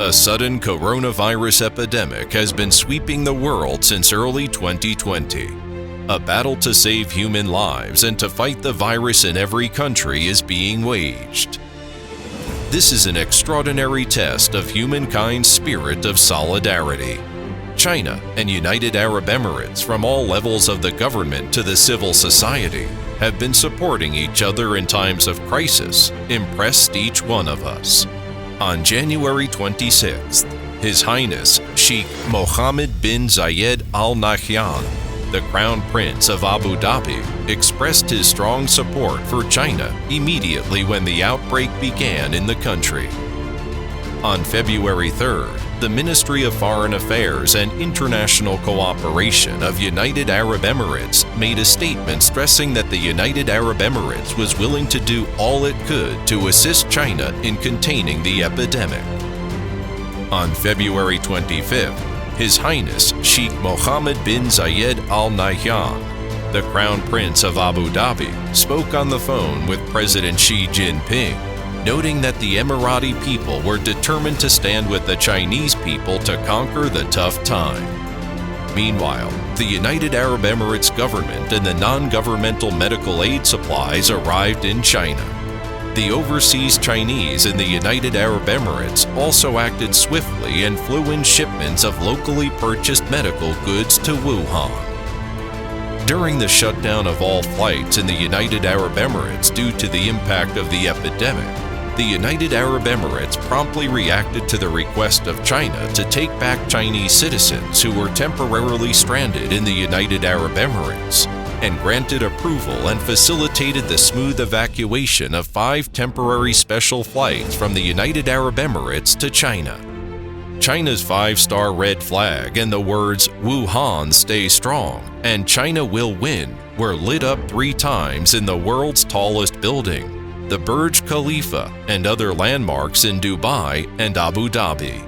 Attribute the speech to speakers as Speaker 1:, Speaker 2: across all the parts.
Speaker 1: A sudden coronavirus epidemic has been sweeping the world since early 2020. A battle to save human lives and to fight the virus in every country is being waged. This is an extraordinary test of humankind's spirit of solidarity. China and United Arab Emirates, from all levels of the government to the civil society, have been supporting each other in times of crisis, impressed each one of us. On January 26th, His Highness Sheikh Mohammed bin Zayed Al Nahyan, the Crown Prince of Abu Dhabi, expressed his strong support for China immediately when the outbreak began in the country. On February 3rd, the Ministry of Foreign Affairs and International Cooperation of United Arab Emirates made a statement stressing that the United Arab Emirates was willing to do all it could to assist China in containing the epidemic. On February 25th, His Highness Sheikh Mohammed bin Zayed Al Nahyan, the Crown Prince of Abu Dhabi, spoke on the phone with President Xi Jinping, noting that the Emirati people were determined to stand with the Chinese people to conquer the tough time. Meanwhile, the United Arab Emirates government and the non-governmental medical aid supplies arrived in China. The overseas Chinese in the United Arab Emirates also acted swiftly and flew in shipments of locally purchased medical goods to Wuhan. During the shutdown of all flights in the United Arab Emirates due to the impact of the epidemic, the United Arab Emirates promptly reacted to the request of China to take back Chinese citizens who were temporarily stranded in the United Arab Emirates, and granted approval and facilitated the smooth evacuation of 5 temporary special flights from the United Arab Emirates to China. China's 5-star red flag and the words "Wuhan stay strong" and "China will win" were lit up 3 times in the world's tallest building, the Burj Khalifa, and other landmarks in Dubai and Abu Dhabi.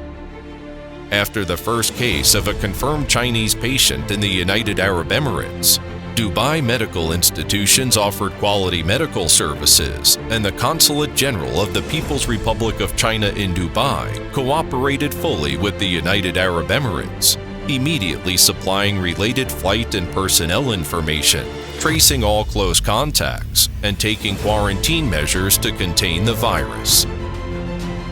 Speaker 1: After the first case of a confirmed Chinese patient in the United Arab Emirates, Dubai medical institutions offered quality medical services, and the Consulate General of the People's Republic of China in Dubai cooperated fully with the United Arab Emirates, immediately supplying related flight and personnel information, tracing all close contacts, and taking quarantine measures to contain the virus.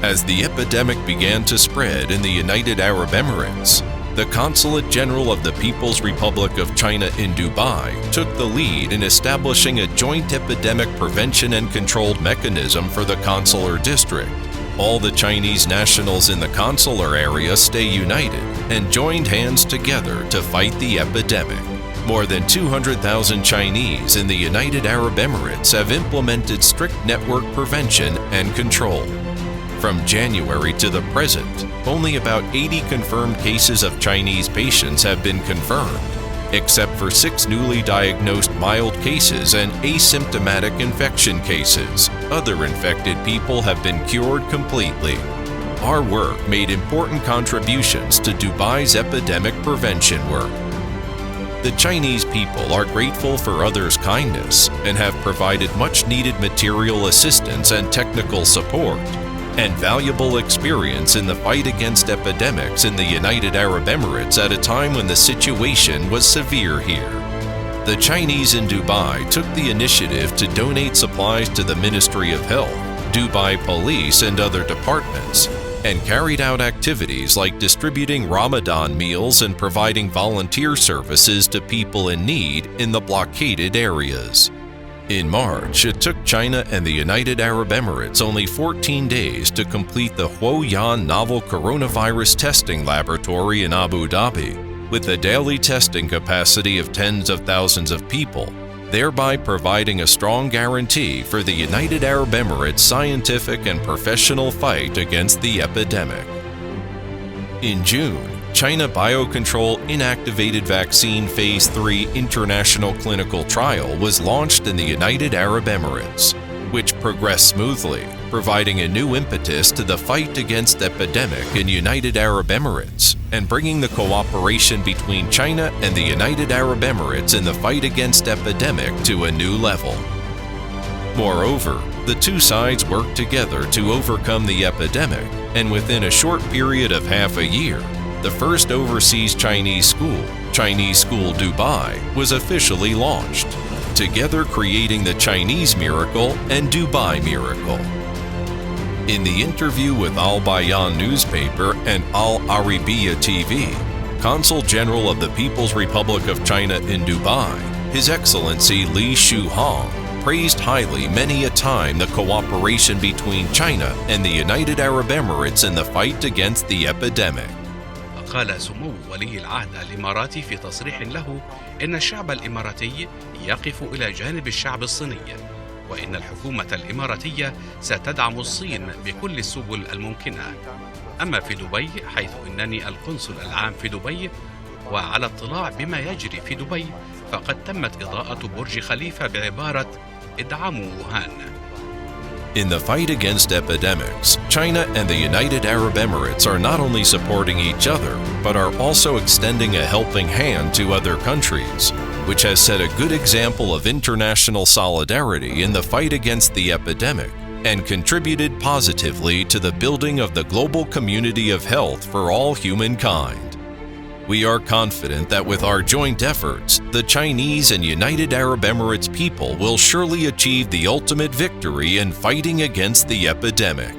Speaker 1: As the epidemic began to spread in the United Arab Emirates, the Consulate General of the People's Republic of China in Dubai took the lead in establishing a joint epidemic prevention and control mechanism for the consular district. All the Chinese nationals in the consular area stay united and joined hands together to fight the epidemic. More than 200,000 Chinese in the United Arab Emirates have implemented strict network prevention and control. From January to the present, only about 80 confirmed cases of Chinese patients have been confirmed, except for 6 newly diagnosed mild cases and asymptomatic infection cases. Other infected people have been cured completely. Our work made important contributions to Dubai's epidemic prevention work. The Chinese people are grateful for others' kindness and have provided much-needed material assistance and technical support, and valuable experience in the fight against epidemics in the United Arab Emirates at a time when the situation was severe here. The Chinese in Dubai took the initiative to donate supplies to the Ministry of Health, Dubai Police, and other departments, and carried out activities like distributing Ramadan meals and providing volunteer services to people in need in the blockaded areas. In March, it took China and the United Arab Emirates only 14 days to complete the Huoyan Novel Coronavirus Testing Laboratory in Abu Dhabi, with a daily testing capacity of tens of thousands of people, thereby providing a strong guarantee for the United Arab Emirates' scientific and professional fight against the epidemic. In June, China Biocontrol Inactivated Vaccine Phase 3 International Clinical Trial was launched in the United Arab Emirates, which progressed smoothly, providing a new impetus to the fight against epidemic in United Arab Emirates and bringing the cooperation between China and the United Arab Emirates in the fight against epidemic to a new level. Moreover, the two sides worked together to overcome the epidemic and within a short period of half a year, the first overseas Chinese School Dubai, was officially launched, together creating the Chinese Miracle and Dubai Miracle. In the interview with Al Bayan newspaper and Al Arabiya TV, Consul General of the People's Republic of China in Dubai, His Excellency Li Shuhong, praised highly many a time the cooperation between China and the United Arab Emirates in the fight against the epidemic.
Speaker 2: قال سمو ولي العهد الإماراتي في تصريح له إن الشعب الإماراتي يقف إلى جانب الشعب الصيني، وإن الحكومة الإماراتية ستدعم الصين بكل السبل الممكنة. أما في دبي، حيث إنني القنصل العام في دبي وعلى اطلاع بما يجري في دبي، فقد تمت إضاءة برج خليفة بعبارة ادعموا ووهان.
Speaker 1: In the fight against epidemics, China and the United Arab Emirates are not only supporting each other, but are also extending a helping hand to other countries, which has set a good example of international solidarity in the fight against the epidemic and contributed positively to the building of the global community of health for all humankind. We are confident that with our joint efforts, the Chinese and United Arab Emirates people will surely achieve the ultimate victory in fighting against the epidemic.